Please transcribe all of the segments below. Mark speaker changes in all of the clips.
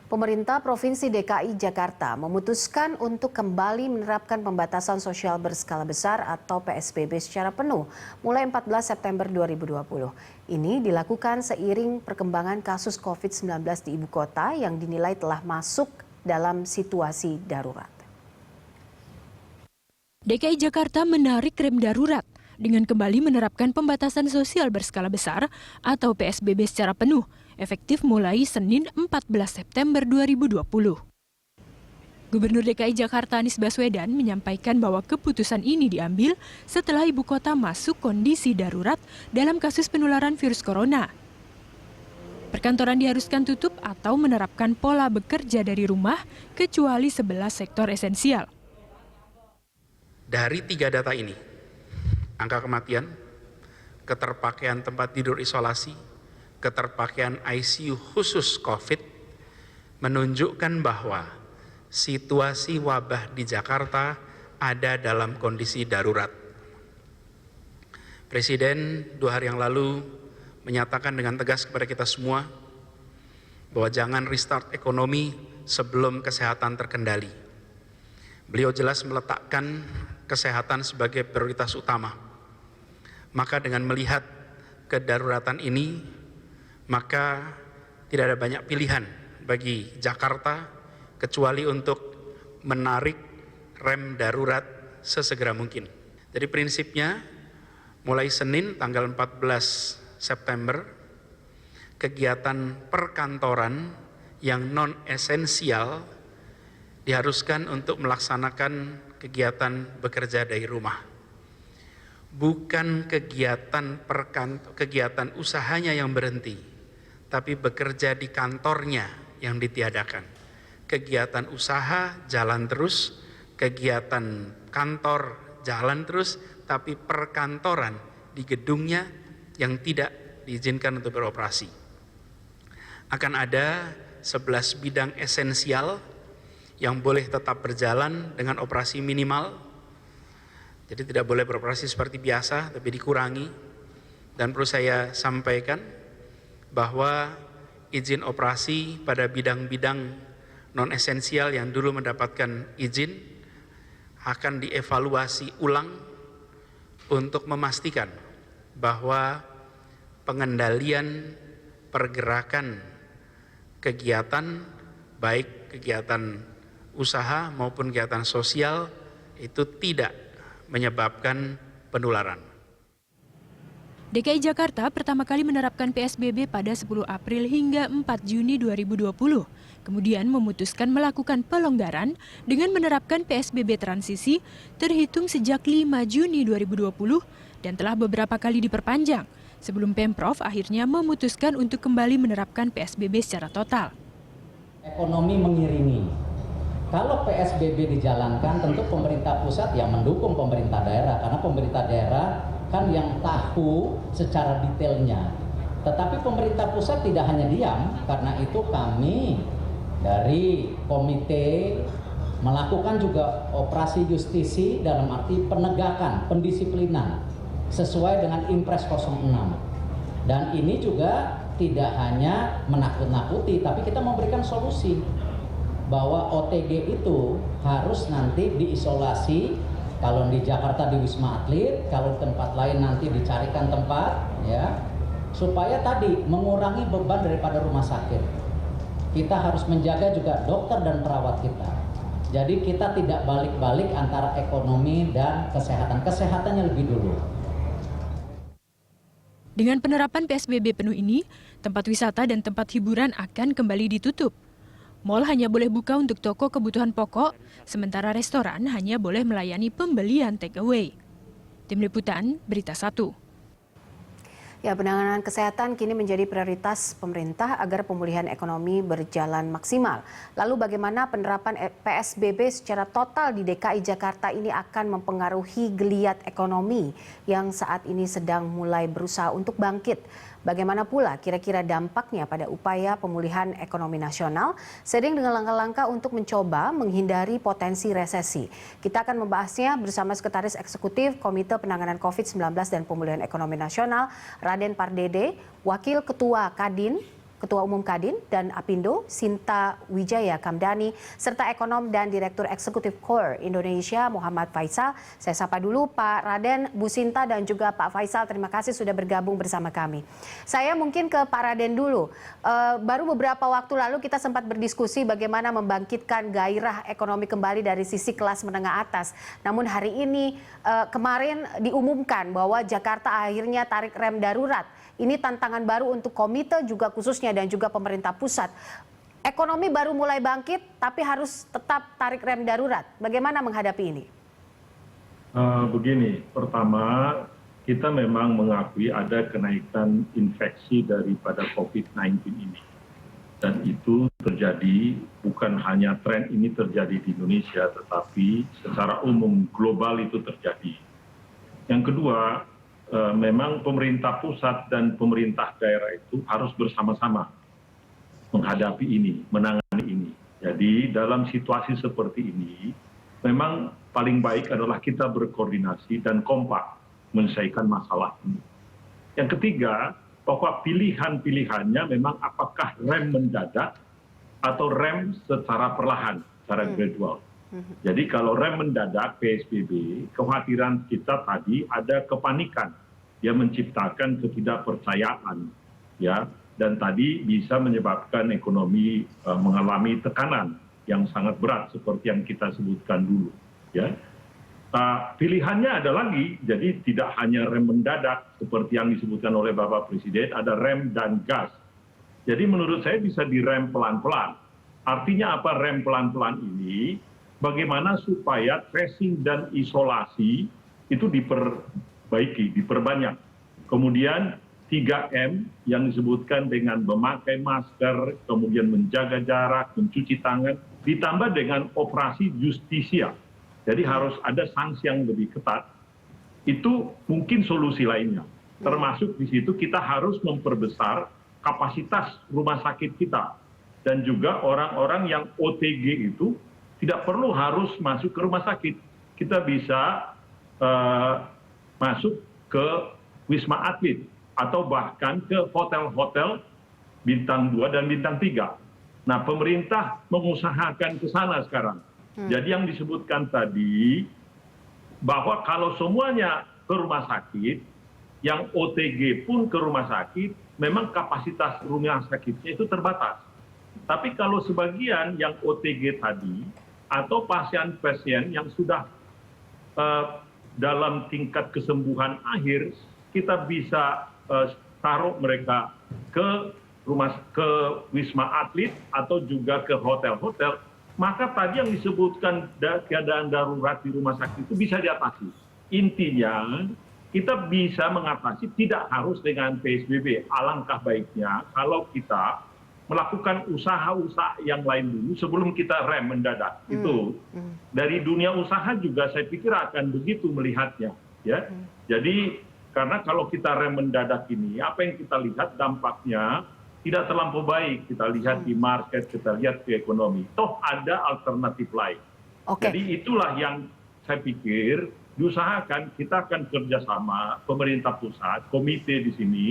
Speaker 1: Pemerintah Provinsi DKI Jakarta memutuskan untuk kembali menerapkan pembatasan sosial berskala besar atau PSBB secara penuh mulai 14 September 2020. Ini dilakukan seiring perkembangan kasus COVID-19 di ibu kota yang dinilai telah masuk dalam situasi darurat.
Speaker 2: DKI Jakarta menarik rem darurat dengan kembali menerapkan pembatasan sosial berskala besar atau PSBB secara penuh, efektif mulai Senin 14 September 2020. Gubernur DKI Jakarta Anies Baswedan menyampaikan bahwa keputusan ini diambil setelah ibu kota masuk kondisi darurat dalam kasus penularan virus corona. Perkantoran diharuskan tutup atau menerapkan pola bekerja dari rumah kecuali 11 sektor esensial.
Speaker 3: Dari 3 data ini, angka kematian, keterpakaian tempat tidur isolasi, keterpakaian ICU khusus COVID menunjukkan bahwa situasi wabah di Jakarta ada dalam kondisi darurat. Presiden 2 hari yang lalu menyatakan dengan tegas kepada kita semua bahwa jangan restart ekonomi sebelum kesehatan terkendali. Beliau jelas meletakkan kesehatan sebagai prioritas utama. Maka dengan melihat kedaruratan ini, maka tidak ada banyak pilihan bagi Jakarta kecuali untuk menarik rem darurat sesegera mungkin. Jadi prinsipnya mulai Senin tanggal 14 September, kegiatan perkantoran yang non-esensial diharuskan untuk melaksanakan kegiatan bekerja dari rumah. Bukan kegiatan usahanya yang berhenti, tapi bekerja di kantornya yang ditiadakan. Kegiatan usaha jalan terus, kegiatan kantor jalan terus, tapi perkantoran di gedungnya yang tidak diizinkan untuk beroperasi. Akan ada 11 bidang esensial yang boleh tetap berjalan dengan operasi minimal. Jadi tidak boleh beroperasi seperti biasa, tapi dikurangi. Dan perlu saya sampaikan bahwa izin operasi pada bidang-bidang non-esensial yang dulu mendapatkan izin akan dievaluasi ulang untuk memastikan bahwa pengendalian pergerakan kegiatan, baik kegiatan usaha maupun kegiatan sosial itu tidak menyebabkan penularan.
Speaker 2: DKI Jakarta pertama kali menerapkan PSBB pada 10 April hingga 4 Juni 2020. Kemudian memutuskan melakukan pelonggaran dengan menerapkan PSBB transisi terhitung sejak 5 Juni 2020 dan telah beberapa kali diperpanjang sebelum Pemprov akhirnya memutuskan untuk kembali menerapkan PSBB secara total.
Speaker 4: Ekonomi mengiringi. Kalau PSBB dijalankan, tentu pemerintah pusat yang mendukung pemerintah daerah, karena pemerintah daerah kan yang tahu secara detailnya. Tetapi pemerintah pusat tidak hanya diam, karena itu kami dari komite melakukan juga operasi justisi dalam arti penegakan, pendisiplinan sesuai dengan Impres 06. Dan ini juga tidak hanya menakut-nakuti, tapi kita memberikan solusi bahwa OTG itu harus nanti diisolasi. Kalau di Jakarta di Wisma Atlet, kalau di tempat lain nanti dicarikan tempat, ya, supaya tadi mengurangi beban daripada rumah sakit. Kita harus menjaga juga dokter dan perawat kita. Jadi kita tidak balik-balik antara ekonomi dan kesehatan. Kesehatannya lebih dulu.
Speaker 2: Dengan penerapan PSBB penuh ini, tempat wisata dan tempat hiburan akan kembali ditutup. Mal hanya boleh buka untuk toko kebutuhan pokok, sementara restoran hanya boleh melayani pembelian take away. Tim Liputan, Berita 1.
Speaker 1: Ya, penanganan kesehatan kini menjadi prioritas pemerintah agar pemulihan ekonomi berjalan maksimal. Lalu bagaimana penerapan PSBB secara total di DKI Jakarta ini akan mempengaruhi geliat ekonomi yang saat ini sedang mulai berusaha untuk bangkit? Bagaimana pula kira-kira dampaknya pada upaya pemulihan ekonomi nasional seiring dengan langkah-langkah untuk mencoba menghindari potensi resesi. Kita akan membahasnya bersama Sekretaris Eksekutif Komite Penanganan COVID-19 dan Pemulihan Ekonomi Nasional, Raden Pardede, Wakil Ketua Kadin, Ketua Umum Kadin dan Apindo, Sinta Wijaya Kamdani, serta Ekonom dan Direktur Eksekutif Core Indonesia, Muhammad Faisal. Saya sapa dulu Pak Raden, Bu Sinta, dan juga Pak Faisal. Terima kasih sudah bergabung bersama kami. Saya mungkin ke Pak Raden dulu. Baru beberapa waktu lalu kita sempat berdiskusi bagaimana membangkitkan gairah ekonomi kembali dari sisi kelas menengah atas. Namun hari ini kemarin diumumkan bahwa Jakarta akhirnya tarik rem darurat. Ini tantangan baru untuk komite juga khususnya dan juga pemerintah pusat. Ekonomi baru mulai bangkit tapi harus tetap tarik rem darurat. Bagaimana menghadapi ini?
Speaker 5: Begini, pertama kita memang mengakui ada kenaikan infeksi daripada COVID-19 ini. Dan itu terjadi, bukan hanya tren ini terjadi di Indonesia, tetapi secara umum global itu terjadi. Yang kedua, memang pemerintah pusat dan pemerintah daerah itu harus bersama-sama menghadapi ini, menangani ini. Jadi dalam situasi seperti ini, memang paling baik adalah kita berkoordinasi dan kompak menyelesaikan masalah ini. Yang ketiga, bahwa pilihan-pilihannya memang apakah rem mendadak atau rem secara perlahan, secara gradual. Jadi kalau rem mendadak PSBB, kekhawatiran kita tadi ada kepanikan, dia menciptakan ketidakpercayaan, ya, dan tadi bisa menyebabkan ekonomi mengalami tekanan yang sangat berat seperti yang kita sebutkan dulu, ya. Pilihannya ada lagi, jadi tidak hanya rem mendadak seperti yang disebutkan oleh Bapak Presiden, ada rem dan gas. Jadi menurut saya bisa direm pelan-pelan. Artinya apa rem pelan-pelan ini? Bagaimana supaya tracing dan isolasi itu diperbaiki, diperbanyak. Kemudian 3M yang disebutkan dengan memakai masker, kemudian menjaga jarak, mencuci tangan, ditambah dengan operasi justisia. Jadi harus ada sanksi yang lebih ketat. Itu mungkin solusi lainnya. Termasuk di situ kita harus memperbesar kapasitas rumah sakit kita. Dan juga orang-orang yang OTG itu tidak perlu harus masuk ke rumah sakit. Kita bisa masuk ke Wisma Atlet atau bahkan ke hotel-hotel bintang 2 dan bintang 3. Nah, pemerintah mengusahakan ke sana sekarang. Jadi yang disebutkan tadi bahwa kalau semuanya ke rumah sakit, yang OTG pun ke rumah sakit, memang kapasitas rumah sakitnya itu terbatas. Tapi kalau sebagian yang OTG tadi atau pasien-pasien yang sudah dalam tingkat kesembuhan akhir, kita bisa taruh mereka ke Wisma Atlet atau juga ke hotel-hotel, maka tadi yang disebutkan keadaan darurat di rumah sakit itu bisa diatasi. Intinya kita bisa mengatasi tidak harus dengan PSBB. Alangkah baiknya kalau kita melakukan usaha-usaha yang lain dulu sebelum kita rem mendadak. Itu dari dunia usaha juga saya pikir akan begitu melihatnya, ya. Jadi karena kalau kita rem mendadak ini, apa yang kita lihat dampaknya tidak terlampau baik. Kita lihat di market, kita lihat di ekonomi. Toh ada alternatif lain. Jadi itulah yang saya pikir diusahakan, kita akan kerjasama pemerintah pusat, komite di sini,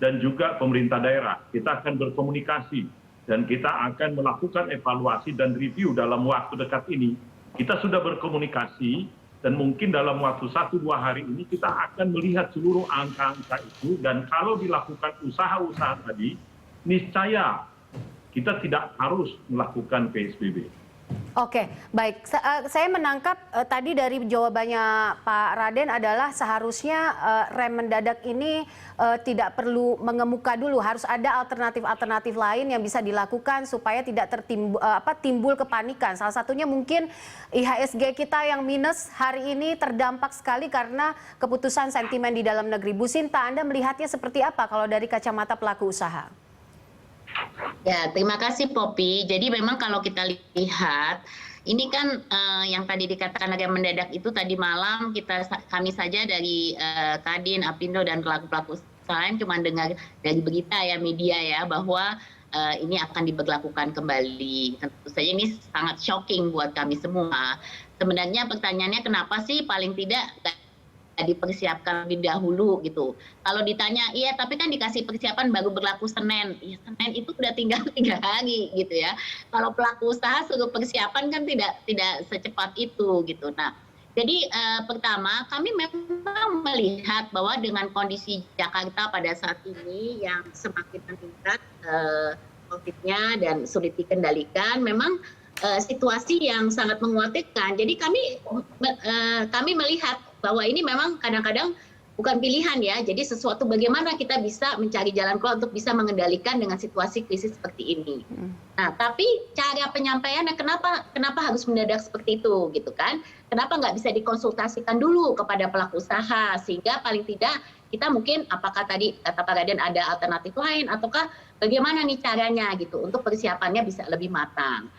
Speaker 5: dan juga pemerintah daerah. Kita akan berkomunikasi dan kita akan melakukan evaluasi dan review dalam waktu dekat ini. Kita sudah berkomunikasi dan mungkin dalam waktu 1-2 hari ini kita akan melihat seluruh angka-angka itu, dan kalau dilakukan usaha-usaha tadi, niscaya kita tidak harus melakukan PSBB.
Speaker 1: Oke, baik. Saya menangkap tadi dari jawabannya Pak Raden adalah seharusnya rem mendadak ini tidak perlu mengemuka dulu, harus ada alternatif-alternatif lain yang bisa dilakukan supaya tidak timbul kepanikan. Salah satunya mungkin IHSG kita yang minus hari ini terdampak sekali karena keputusan sentimen di dalam negeri. Bu Sinta, Anda melihatnya seperti apa kalau dari kacamata pelaku usaha?
Speaker 6: Ya, terima kasih Poppy. Jadi memang kalau kita lihat, ini kan yang tadi dikatakan agak mendadak itu tadi malam kami saja dari Kadin, Apindo dan pelaku-pelaku usaha cuma dengar dari berita ya, media ya, bahwa ini akan diberlakukan kembali. Tentu saja ini sangat shocking buat kami semua. Sebenarnya pertanyaannya kenapa sih paling tidak dipersiapkan lebih dahulu gitu. Kalau ditanya, iya tapi kan dikasih persiapan baru berlaku Senin. Ya, Senin itu udah tinggal 3 hari gitu ya. Kalau pelaku usaha suruh persiapan kan tidak secepat itu gitu. Nah, jadi pertama kami memang melihat bahwa dengan kondisi Jakarta pada saat ini yang semakin meningkat COVID-nya dan sulit dikendalikan, memang situasi yang sangat menguatkan. Jadi kami melihat bahwa ini memang kadang-kadang bukan pilihan ya. Jadi sesuatu bagaimana kita bisa mencari jalan keluar untuk bisa mengendalikan dengan situasi krisis seperti ini. Nah, tapi cara penyampaiannya kenapa harus mendadak seperti itu gitu kan? Kenapa nggak bisa dikonsultasikan dulu kepada pelaku usaha sehingga paling tidak kita mungkin apakah tadi kata Pak Raden ada alternatif lain ataukah bagaimana nih caranya gitu untuk persiapannya bisa lebih matang.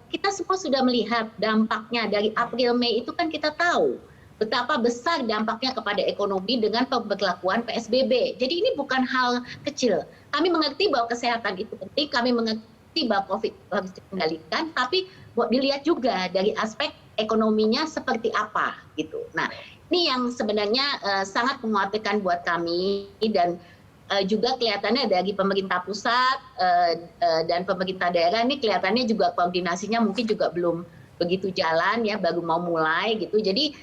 Speaker 6: Kita semua sudah melihat dampaknya dari April Mei itu kan kita tahu betapa besar dampaknya kepada ekonomi dengan pemberlakuan PSBB. Jadi ini bukan hal kecil. Kami mengerti bahwa kesehatan itu penting, kami mengerti bahwa COVID harus dikendalikan, tapi dilihat juga dari aspek ekonominya seperti apa gitu. Nah, ini yang sebenarnya sangat menguatkan buat kami dan juga kelihatannya dari pemerintah pusat dan pemerintah daerah ini kelihatannya juga koordinasinya mungkin juga belum begitu jalan ya, baru mau mulai gitu. Jadi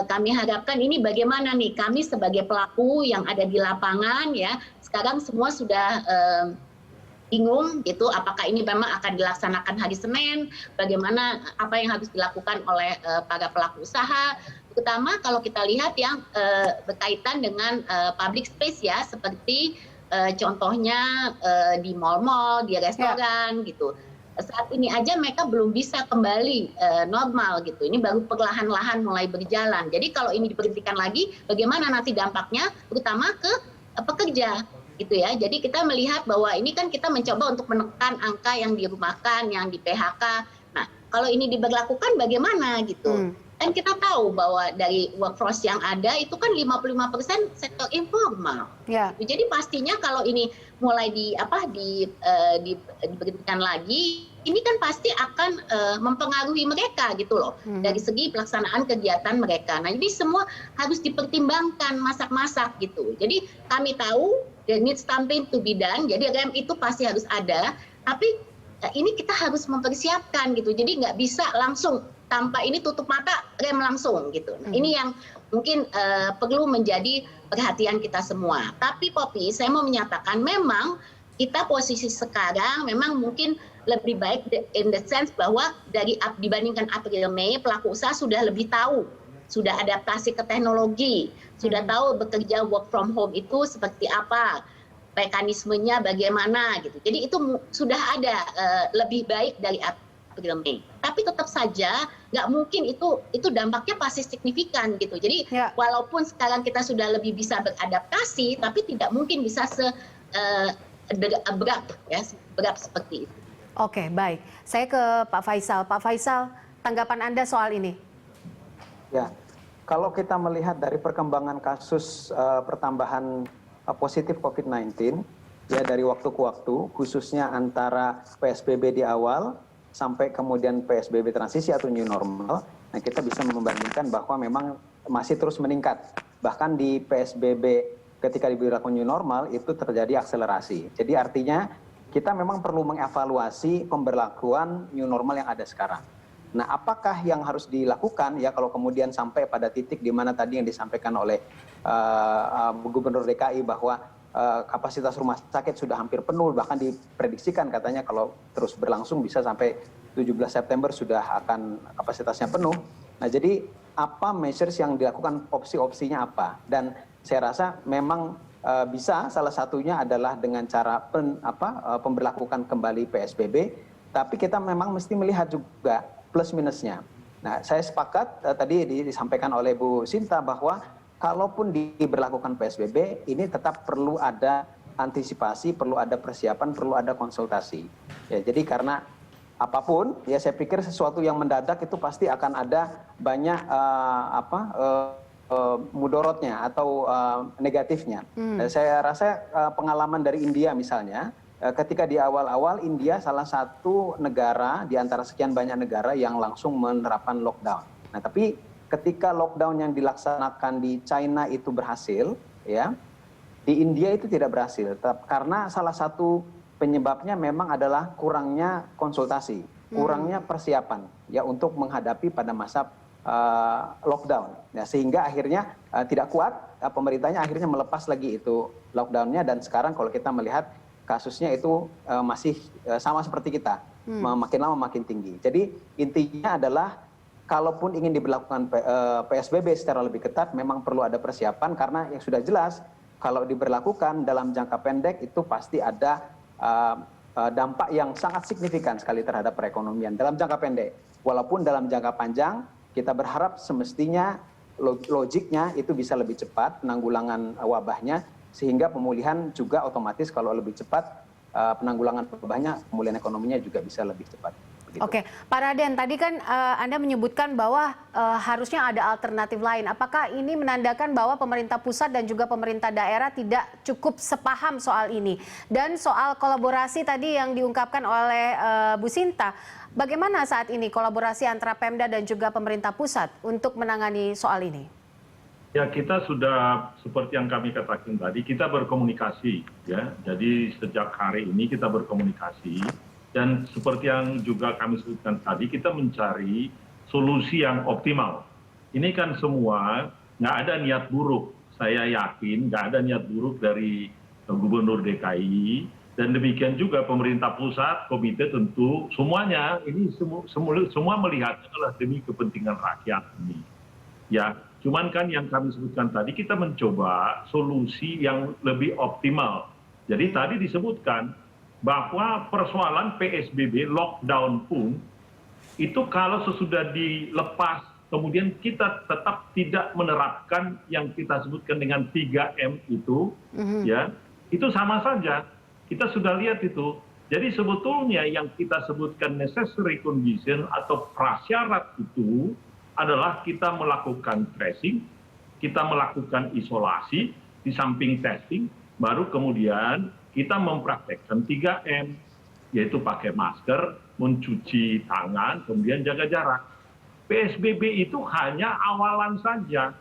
Speaker 6: kami harapkan ini bagaimana nih kami sebagai pelaku yang ada di lapangan ya, sekarang semua sudah bingung gitu apakah ini memang akan dilaksanakan hari Senin, bagaimana apa yang harus dilakukan oleh para pelaku usaha, terutama kalau kita lihat yang berkaitan dengan public space ya, seperti contohnya di mal-mal, di restoran gitu. Saat ini aja mereka belum bisa kembali normal gitu. Ini baru perlahan-lahan mulai berjalan. Jadi kalau ini diberhentikan lagi, bagaimana nanti dampaknya, terutama ke pekerja gitu ya. Jadi kita melihat bahwa ini kan kita mencoba untuk menekan angka yang dirumahkan, yang di PHK. Nah, kalau ini diberlakukan bagaimana gitu? Dan kita tahu bahwa dari workforce yang ada itu kan 55% sektor informal.
Speaker 1: Ya.
Speaker 6: Jadi pastinya kalau ini mulai diberhentikan lagi, ini kan pasti akan mempengaruhi mereka gitu loh dari segi pelaksanaan kegiatan mereka. Nah, jadi semua harus dipertimbangkan masak-masak gitu. Jadi kami tahu there needs something to be done. Jadi rem itu pasti harus ada, tapi ini kita harus mempersiapkan gitu. Jadi nggak bisa langsung tanpa ini tutup mata rem langsung gitu. Nah, ini yang mungkin perlu menjadi perhatian kita semua. Tapi Poppy, saya mau menyatakan memang kita posisi sekarang memang mungkin lebih baik in the sense bahwa dibandingkan April Mei pelaku usaha sudah lebih tahu, sudah adaptasi ke teknologi, sudah tahu bekerja work from home itu seperti apa, mekanismenya bagaimana gitu. Jadi itu sudah ada lebih baik dari April Mei. Tapi tetap saja nggak mungkin itu dampaknya pasti signifikan gitu. Jadi walaupun sekarang kita sudah lebih bisa beradaptasi, tapi tidak mungkin bisa berat seperti itu.
Speaker 1: Oke, baik. Saya ke Pak Faisal. Pak Faisal, tanggapan Anda soal ini?
Speaker 7: Ya, kalau kita melihat dari perkembangan kasus pertambahan positif COVID-19, ya dari waktu ke waktu, khususnya antara PSBB di awal sampai kemudian PSBB transisi atau new normal, nah kita bisa membandingkan bahwa memang masih terus meningkat. Bahkan di PSBB ketika diberlakukan new normal itu terjadi akselerasi. Jadi artinya kita memang perlu mengevaluasi pemberlakuan new normal yang ada sekarang. Nah, apakah yang harus dilakukan ya kalau kemudian sampai pada titik di mana tadi yang disampaikan oleh Gubernur DKI bahwa kapasitas rumah sakit sudah hampir penuh, bahkan diprediksikan katanya kalau terus berlangsung bisa sampai 17 September sudah akan kapasitasnya penuh. Nah, jadi apa measures yang dilakukan, opsi-opsinya apa? Dan saya rasa memang bisa salah satunya adalah dengan cara pemberlakukan kembali PSBB, tapi kita memang mesti melihat juga plus minusnya. Nah, saya sepakat tadi disampaikan oleh Bu Sinta bahwa kalaupun diberlakukan PSBB, ini tetap perlu ada antisipasi, perlu ada persiapan, perlu ada konsultasi. Ya, jadi karena apapun, ya saya pikir sesuatu yang mendadak itu pasti akan ada banyak mudorotnya atau negatifnya. Saya rasa pengalaman dari India misalnya, ketika di awal-awal India salah satu negara di antara sekian banyak negara yang langsung menerapkan lockdown. Nah, tapi ketika lockdown yang dilaksanakan di China itu berhasil, ya, di India itu tidak berhasil, karena salah satu penyebabnya memang adalah kurangnya konsultasi, kurangnya persiapan, ya, untuk menghadapi pada masa lockdown, ya, sehingga akhirnya tidak kuat, pemerintahnya akhirnya melepas lagi itu lockdownnya, dan sekarang kalau kita melihat kasusnya itu masih sama seperti kita, makin lama makin tinggi. Jadi intinya adalah kalaupun ingin diberlakukan PSBB secara lebih ketat, memang perlu ada persiapan, karena yang sudah jelas kalau diberlakukan dalam jangka pendek itu pasti ada dampak yang sangat signifikan sekali terhadap perekonomian dalam jangka pendek. Walaupun dalam jangka panjang kita berharap semestinya logiknya itu bisa lebih cepat penanggulangan wabahnya, sehingga pemulihan juga otomatis kalau lebih cepat penanggulangan wabahnya, pemulihan ekonominya juga bisa lebih cepat. Begitu.
Speaker 1: Oke, Pak Raden, tadi kan Anda menyebutkan bahwa harusnya ada alternatif lain. Apakah ini menandakan bahwa pemerintah pusat dan juga pemerintah daerah tidak cukup sepaham soal ini? Dan soal kolaborasi tadi yang diungkapkan oleh Bu Sinta, bagaimana saat ini kolaborasi antara Pemda dan juga pemerintah pusat untuk menangani soal ini?
Speaker 5: Ya, kita sudah seperti yang kami katakan tadi, kita berkomunikasi, ya. Jadi sejak hari ini kita berkomunikasi, dan seperti yang juga kami sebutkan tadi, kita mencari solusi yang optimal. Ini kan semua nggak ada niat buruk, saya yakin nggak ada niat buruk dari Gubernur DKI, dan demikian juga pemerintah pusat, komite tentu, semuanya ini semua melihatnya adalah demi kepentingan rakyat ini. Ya, cuman kan yang kami sebutkan tadi, kita mencoba solusi yang lebih optimal. Jadi tadi disebutkan bahwa persoalan PSBB, lockdown pun, itu kalau sesudah dilepas, kemudian kita tetap tidak menerapkan yang kita sebutkan dengan 3M itu, ya, itu sama saja. Kita sudah lihat itu. Jadi sebetulnya yang kita sebutkan necessary condition atau prasyarat itu adalah kita melakukan tracing, kita melakukan isolasi, di samping testing, baru kemudian kita mempraktekkan 3M, yaitu pakai masker, mencuci tangan, kemudian jaga jarak. PSBB itu hanya awalan saja.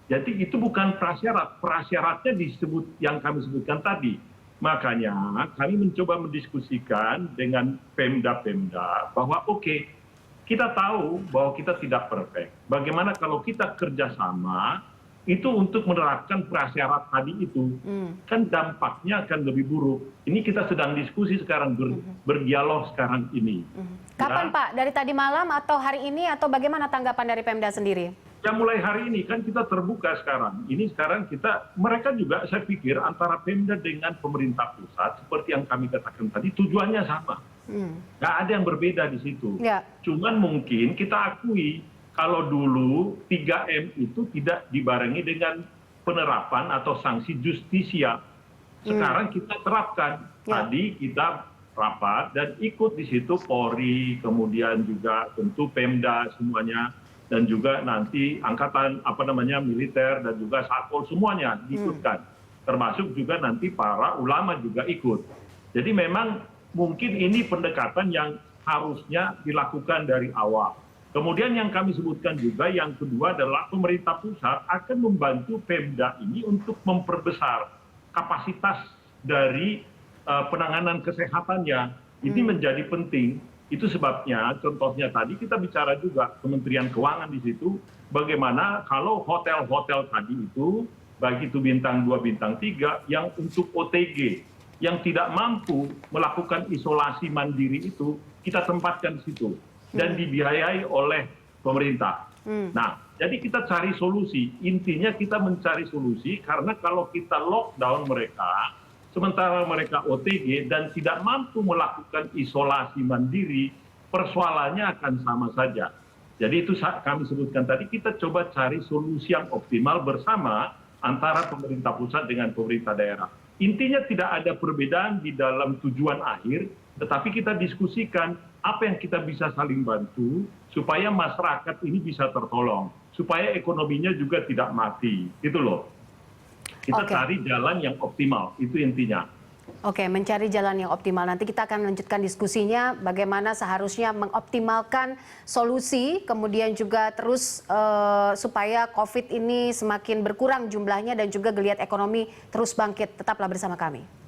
Speaker 5: Jadi itu bukan prasyarat. Prasyaratnya disebut yang kami sebutkan tadi. Makanya kami mencoba mendiskusikan dengan Pemda-Pemda bahwa oke, kita tahu bahwa kita tidak perfect. Bagaimana kalau kita kerjasama itu untuk menerapkan prasyarat tadi itu, kan dampaknya akan lebih buruk. Ini kita sedang diskusi sekarang, berdialog sekarang ini.
Speaker 1: Kapan, Pak? Dari tadi malam atau hari ini, atau bagaimana tanggapan dari Pemda sendiri?
Speaker 5: Ya, mulai hari ini kan kita terbuka sekarang. Ini sekarang mereka juga saya pikir antara Pemda dengan pemerintah pusat, seperti yang kami katakan tadi, tujuannya sama. Nggak ada yang berbeda di situ. Ya. Cuman mungkin kita akui, kalau dulu 3M itu tidak dibarengi dengan penerapan atau sanksi justisia. Sekarang kita terapkan. Tadi kita rapat dan ikut di situ Polri, kemudian juga tentu Pemda semuanya, dan juga nanti angkatan militer dan juga Satpol semuanya diikutkan. Termasuk juga nanti para ulama juga ikut. Jadi memang mungkin ini pendekatan yang harusnya dilakukan dari awal. Kemudian yang kami sebutkan juga yang kedua adalah pemerintah pusat akan membantu Pemda ini untuk memperbesar kapasitas dari penanganan kesehatannya. Ini menjadi penting. Itu sebabnya contohnya tadi kita bicara juga Kementerian Keuangan di situ, bagaimana kalau hotel-hotel tadi itu, baik itu bintang 2, bintang 3, yang untuk OTG, yang tidak mampu melakukan isolasi mandiri itu, kita tempatkan di situ. Dan dibiayai oleh pemerintah. Nah, jadi kita cari solusi. Intinya kita mencari solusi, karena kalau kita lockdown mereka, sementara mereka OTG dan tidak mampu melakukan isolasi mandiri, persoalannya akan sama saja. Jadi itu kami sebutkan tadi, kita coba cari solusi yang optimal bersama antara pemerintah pusat dengan pemerintah daerah. Intinya tidak ada perbedaan di dalam tujuan akhir, tetapi kita diskusikan apa yang kita bisa saling bantu supaya masyarakat ini bisa tertolong, supaya ekonominya juga tidak mati, gitu loh. Kita cari jalan yang optimal, itu intinya.
Speaker 1: Oke, mencari jalan yang optimal. Nanti kita akan lanjutkan diskusinya bagaimana seharusnya mengoptimalkan solusi, kemudian juga terus supaya COVID ini semakin berkurang jumlahnya dan juga geliat ekonomi terus bangkit. Tetaplah bersama kami.